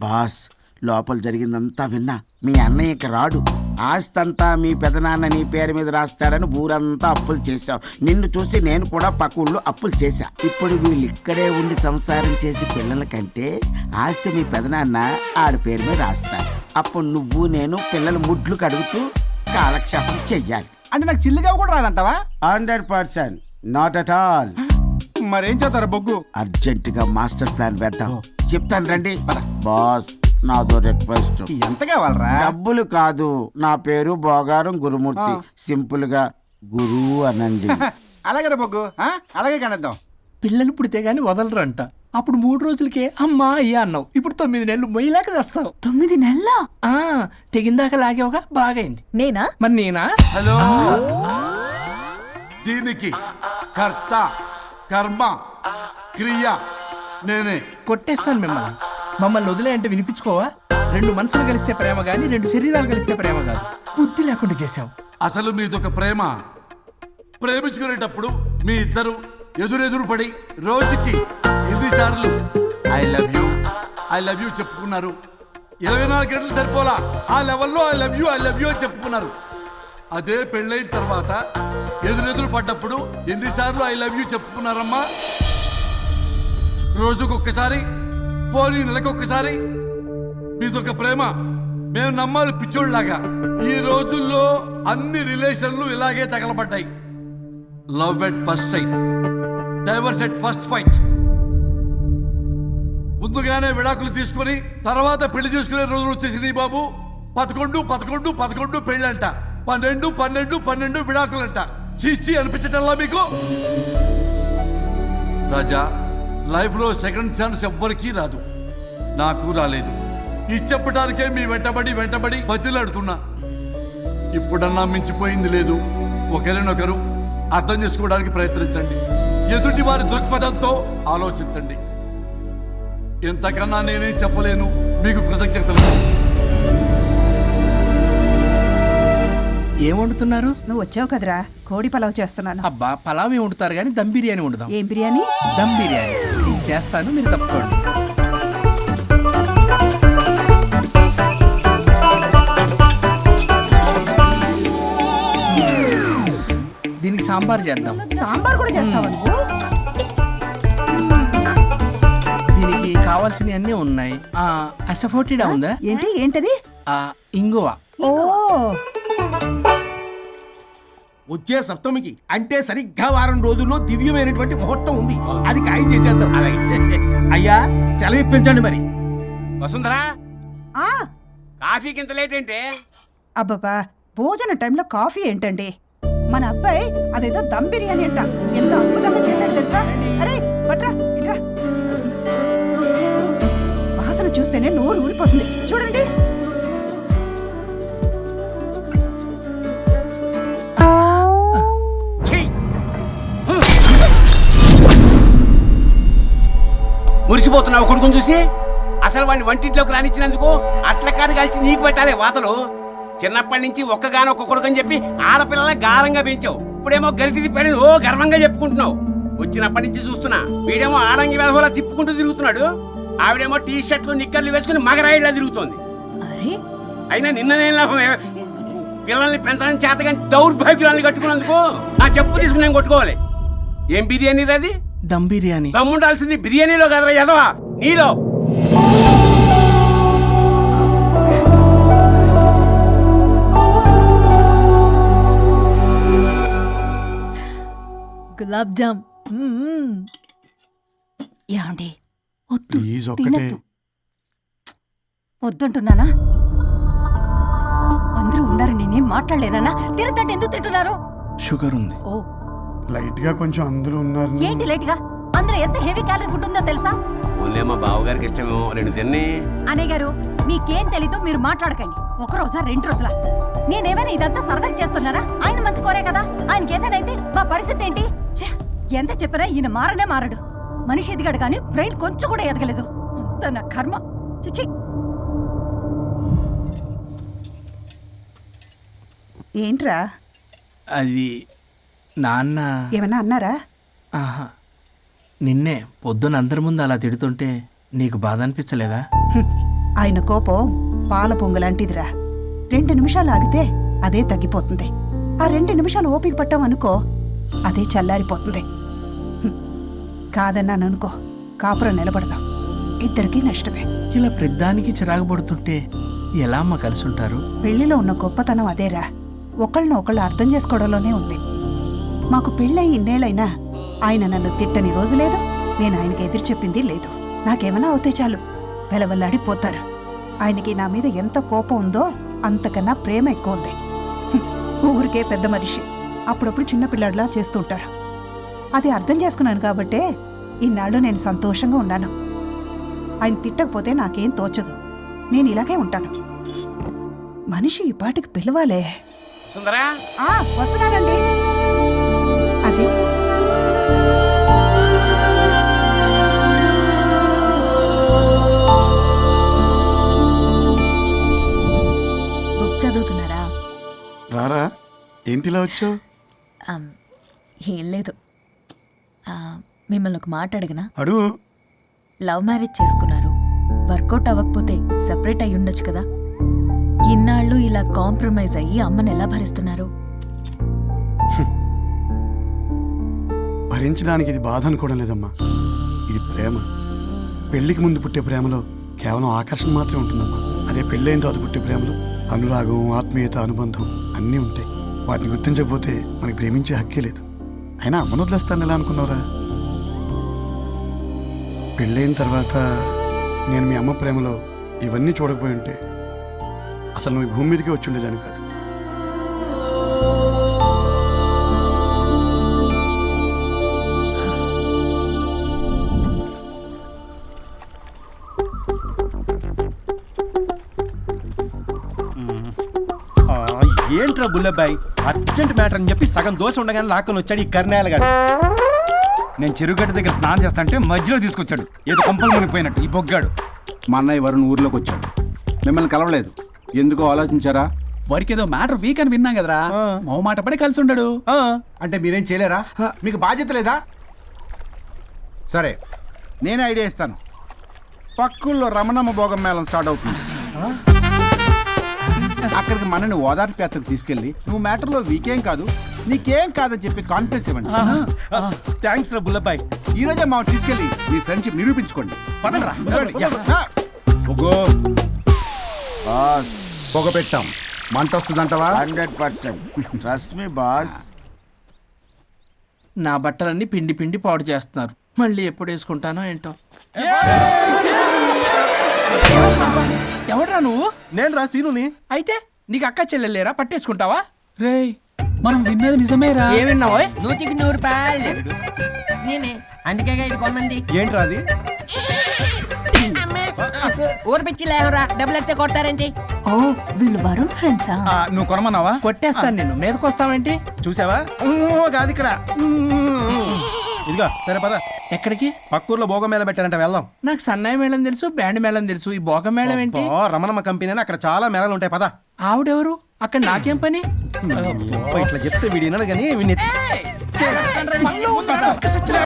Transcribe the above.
Boss లోపల జరిగిందంతా విన్నా. మీ అన్నయ్యకి రాడు, ఆస్తంతా మీ పెదనాన్న నీ పేరు మీద రాస్తాడని ఊరంతా అప్పులు చేశావు. నిన్ను చూసి నేను కూడా పక్క ఊళ్ళో అప్పులు చేశా. ఇప్పుడు వీళ్ళు ఇక్కడే ఉండి సంసారం చేసి పిల్లల కంటే ఆస్తి మీ పెదనాన్న ఆడి పేరు మీద రాస్తాడు. అప్పుడు నువ్వు నేను పిల్లల ముడ్లు కడుగుతూ కాలక్షేపం చెయ్యాలి. అంటే నాకు చిల్లిగా కూడా రాదంటావా? 100%, నాట్ అట్ ఆల్. మరేం చేస్తారా బొగ్గు? అర్జెంటుగా మాస్టర్ ప్లాన్ వేద్దాం. చెప్తాను రండి. బాస్ నాదో రిక్వెస్ట్. ఎంత కావాలరా? డబ్బులు కాదు, నా పేరు బోగారం గురుమూర్తి. సింపుల్ గా గురువు అనండి. అలాగే బొగ్గు, అలాగే కనేద్దాం. పిల్లలు పుడితే గాని వదలరు అంట. అప్పుడు 3 రోజులకే అమ్మా అయ్యా అన్నావు. ఇప్పుడు 9 నెలలు మొయ్యలాగా చేస్తావు. 9 నెలల తెగిందాక లాగేవగా బాగైంది. నేనా? మరి నేనా? హలో, దీనికి కర్త కర్మ క్రియ నేనే. కొట్టేస్తాను మిమ్మల్ని. మమ్మల్ని వదిలే అంటే వినిపించుకోవా? 2 మనసులు కలిస్తే ప్రేమ గాని 2 శరీరాలు కలిస్తే ప్రేమ కాదు. బుద్ధి లేకుండా చేసావు. అసలు మీదొక ప్రేమ. ప్రేమించుకునేటప్పుడు మీ ఇద్దరు ఎదురెదురు పడి రోజుకి ఎన్నిసార్లు ఐ లవ్ యూ చెప్పుకున్నారు? 24 గంటలు సరిపోలా ఆ లెవెల్లో ఐ లవ్ యూ అని చెప్పుకున్నారు. అదే పెళ్ళైన తర్వాత ఎదురెదురు పడ్డప్పుడు ఎన్నిసార్లు ఐ లవ్ యూ చెప్పుకున్నారమ్మా? రోజుకొక్కసారి, పోనీ నెలకొక్కసారి. మీదొక ప్రేమ. మేము నమ్మాలి పిచ్చోళ్ళలాగా. ఈ రోజుల్లో అన్ని రిలేషన్లు ఇలాగే తగలబడ్డాయి. Love at first sight, divorce at first fight. ముందుగానే విడాకులు తీసుకుని తర్వాత పెళ్లి చేసుకునే రోజులు వచ్చేసింది బాబు. 11 పెళ్ళంట, 12 విడాకులంట. చీచి అనిపించటల్లా మీకు? రాజా, లైఫ్లో సెకండ్ ఛాన్స్ ఎవ్వరికీ రాదు. నాకు రాలేదు. ఈ చెప్పడానికే మీ వెంటబడి బతిలాడుతున్నా. ఇప్పుడన్నా మించిపోయింది లేదు. ఒకరినొకరు అర్థం చేసుకోవడానికి ప్రయత్నించండి. ఎదుటి వారి దృక్పథంతో ఆలోచించండి. ఎంతకన్నా నేనేం చెప్పలేను. మీకు కృతజ్ఞతలు. ఏం వండుతున్నారు? నువ్వు వచ్చావు కదరా, కోడి పలావ్ చేస్తున్నాను. అబ్బా, పలావ్ ఏం వండుతారు కానీ దమ్ బిర్యానీ వండుదాం. ఏం బిర్యానీ? దమ్ బిర్యానీ. నేను చేస్తాను, మీరు తప్పుకోండి. దీనికి సాంబార్ చేద్దాం. సాంబార్ కూడా చేస్తావా నువ్వు? దీనికి కావాల్సినవి అన్నీ ఉన్నాయి. అసఫోటిడా ఉందా? ఏంటది? ఇంగువ. ఓ, వచ్చే సప్తమికి అంటే సరిగ్గా వారం రోజుల్లో దివ్యమైనటువంటి ముహూర్తం ఉంది. అది ఖాయం చేసేద్దాం. అయ్యా, సెలవు ఇప్పించండి మరి. వసుంధరా, ఆ కాఫీకి ఇంత లేట్ ఏంటి? అబ్బబ్బా, భోజన టైంలో కాఫీ ఏంటండి? మన అబ్బాయి అదేదో దమ్ బిర్యానీ అంట, ఎంత అద్భుతంగా చేశాడు తెలుసా? అరే పట్రా, ఇట్రా. వాసన చూస్తేనే నోరు ఊరిపోతుంది. చూడండి. మురిసిపోతున్నావు కొడుకుని చూసి? అసలు వాడిని వంటింట్లోకి రానిచ్చినందుకు అట్ల కాడు కలిసి నీకు పెట్టాలి వాతలు. చిన్నప్పటి నుంచి ఒక్కగానొక్క కొడుకు అని చెప్పి ఆడపిల్లల గారంగా పెంచావు. ఇప్పుడేమో గరిటి తిప్పాడు ఓ గర్వంగా చెప్పుకుంటున్నావు. వచ్చినప్పటి నుంచి చూస్తున్నా, వీడేమో ఆడంగి వేధవలా తిప్పుకుంటూ తిరుగుతున్నాడు. ఆవిడేమో టీ షర్ట్లు నిక్కర్లు వేసుకుని మగరాయిలా తిరుగుతోంది. అయినా నిన్న నేను లాభం? పిల్లల్ని పెంచడం చేతగాని దౌర్భాగ్యురాల్ని కట్టుకున్నందుకు నా చెప్పు తీసుకుని నేను కొట్టుకోవాలి. ఏం బిర్యానీ రాది? దమ్ బిర్యానీ. దమ్ముండాల్సింది బిర్యానీలో కదరా ఎదవా, నీలో. గులాబ్ జామ్. ఏమండి, వద్దు, తినద్దు. వద్దంటున్నానా? అందరూ ఉన్నారు, నేనేం మాట్లాడలేనా? తినద్దంటే ఎందుకు తింటున్నారు? షుగర్ ఉంది. ఓ, లైట్ గా కొంచెం అందరూ ఉన్నారు. ఏంటి లైట్ గా? అందులో ఎంత హెవీ క్యాలరీ ఫుడ్ ఉందో తెలుసా? ఓన్లే మా బావగారికి ఇష్టమేమో 2 తిన్ని. అన్నయ్య గారు, మీకేం తెలీదు, మీరు మాట్లాడకండి. 1 రోజా 2 రోజులా? నేనేమైనా ఇదంతా సరదా చేస్తున్నారా? ఆయన మంచి కోరే కదా. ఆయనకి ఏదైతే మా పరిస్థితి ఏంటి? ఎంత చెప్పినా ఈయన మారనే మారడు. మనిషి ఎదిగాడు కానీ బ్రెయిన్ కొంచెం కూడా ఎదగలేదు. అంత నా కర్మ. చిచి. ఏంట్రా? అది నాన్న. ఏమన్నా అన్నారా? నిన్నే పొద్దున అందరి ముందు అలా తిడుతుంటే నీకు బాధ అనిపించలేదా? ఆయన కోపం పాల పొంగులాంటిదిరా. 2 నిమిషాలు ఆగితే అదే తగ్గిపోతుంది. ఆ 2 నిమిషాలు ఓపిక పట్టామనుకో అదే చల్లారిపోతుంది. కాదన్నాననుకో కాపురం నిలబడదాం. ఇద్దరికీ నష్టమే. ఇలా ప్రతిదానికి చిరాకు పడుతుంటే ఎలా అమ్మ కలిసి ఉంటారు? పెళ్లిలో ఉన్న గొప్పతనం అదేరా, ఒకళ్ళని ఒకళ్ళు అర్థం చేసుకోవడంలోనే ఉంది. మాకు పెళ్ళయి ఇన్నేళ్ళైనా ఆయన నన్ను తిట్టని రోజు లేదు, నేను ఆయనకి ఎదురు చెప్పింది లేదు. నాకేమైనా అవుతే చాలు వెలవల్లాడిపోతారు. ఆయనకి నా మీద ఎంత కోపం ఉందో అంతకన్నా ప్రేమ ఎక్కువ ఉంది. ఊరికే పెద్ద మనిషి, అప్పుడప్పుడు చిన్నపిల్లాడిలా చేస్తుంటారు. అది అర్థం చేసుకున్నాను కాబట్టే ఇన్నాళ్ళు నేను సంతోషంగా ఉన్నాను. ఆయన తిట్టకపోతే నాకేం తోచదు, నేను ఇలాగే ఉంటాను. మనిషి ఈ పాటికి పిలవాలే. సుందరా, వస్తున్నానండి. అది బుక్ చదువుతున్నారా? రారా, ఏంటిలా వచ్చావు? ఏం లేదు. మిమ్మల్ని ఒక మాట అడిగినా? అడుగు. లవ్ మ్యారేజ్ చేసుకున్నారు, వర్కౌట్ అవ్వకపోతే సెపరేట్ అయి ఉండొచ్చు కదా. ఇన్నాళ్ళు ఇలా కాంప్రమైజ్ అయ్యి అమ్మని ఎలా భరిస్తున్నారు? భరించడానికి ఇది బాధ అనుకోవడం లేదమ్మా, ఇది ప్రేమ. పెళ్లికి ముందు పుట్టే ప్రేమలో కేవలం ఆకర్షణ మాత్రమే ఉంటుందమ్మా. అదే పెళ్ళైన తర్వాత పుట్టే ప్రేమలో అనురాగం, ఆత్మీయత, అనుబంధం అన్నీ ఉంటాయి. వాటిని గుర్తించకపోతే మనకి ప్రేమించే హక్కే లేదు. అయినా అమ్మను వదిలేస్తాను ఎలా అనుకున్నావురా? పెళ్ళైన తర్వాత నేను మీ అమ్మ ప్రేమలో ఇవన్నీ చూడకపోయి ఉంటే అసలు నువ్వు ఈ భూమి మీదకే వచ్చి ఉండేదాన్ని కాదు. ఏంట్రా బుల్లబ్బాయి, అర్జెంట్ మ్యాటర్ అని చెప్పి సగం దోశ ఉండగానే లాక్కొని వచ్చాడు ఈ కర్ణాల గారు. నేను చెరుగడ్డ దగ్గర స్నానం చేస్తాంటే మధ్యలో తీసుకొచ్చాడు, ఏదో కొంపలు మునిగిపోయినట్టు ఈ బొగ్గాడు. మా అన్నయ్య వరుణ్ ఊర్లోకి వచ్చాడు, మిమ్మల్ని కలవలేదు. ఎందుకో ఆలోచించారా? వారికి ఏదో మ్యాటర్ వీక్ అని విన్నాం కదరా, మో మాట పడి కలిసి ఉండడు. అంటే మీరేం చేయలేరా? మీకు బాధ్యత లేదా? సరే, నేనే ఐడియా ఇస్తాను. పక్కుల్లో రమణమ్మ భోగం మేళం స్టార్ట్ అవుతుంది. అక్కడికి మనని ఓదార్పు యాత్రకు తీసుకెళ్ళి నువ్వు మ్యాటర్లో వీకేం కాదు, నీకేం కాదని చెప్పి కాన్ఫిడెన్స్ ఇవ్వండి. థ్యాంక్స్ రా బుల్లబ్బాయి. ఈ రోజే మా తీసుకెళ్ళి మీ ఫ్రెండ్షిప్ నిరూపించుకోండి. పదండ్రా. పొగ పెట్టాం, మంట వస్తుందంటవా? 100% ట్రస్ట్ మీ బాస్. నా బట్టలన్నీ పిండి పిండి పాడు చేస్తున్నారు, మళ్ళీ ఎప్పుడు వేసుకుంటానో ఏంటో. ఎవడ్రా నువ్వు? నేను రా సీనుని. అయితే నీకు అక్క చెల్లెలేరా, పట్టేసుకుంటావా? రేయ్, మనం విన్నది నిజమేరా. ఏమిన్నావో? 100కి 100 రూపాయలు నేనే, అందుకే ఇది కొమ్మంది. ఏంట్రా అది? ఊరు పిచ్చి లేవరా, డబ్బులు వస్తే కొడతారేంటి? ఓ, వీళ్ళు వరుణ్ ఫ్రెండ్సా? నువ్వు కొనమన్నావా? కొట్టేస్తాను నేను, మీదకొస్తావేంటి? చూసావా? కాదు ఇక్కడ. ఇదిగో సరే పద. ఎక్కడికి? పక్కూర్లో భోగం మేళ పెట్టారంట, వెళ్దాం. నాకు సన్నాయి మేళం తెలుసు, బ్యాండ్ మేళం తెలుసు, ఈ బోగ మేళం ఏంటి? రమణమ్మ కంపెనీ అని అక్కడ చాలా మేళలు ఉంటాయి, పద. ఆవిడెవరు? అక్కడ నాకేం పని? ఇట్లా చెప్తే వీడి కానీ వీడిని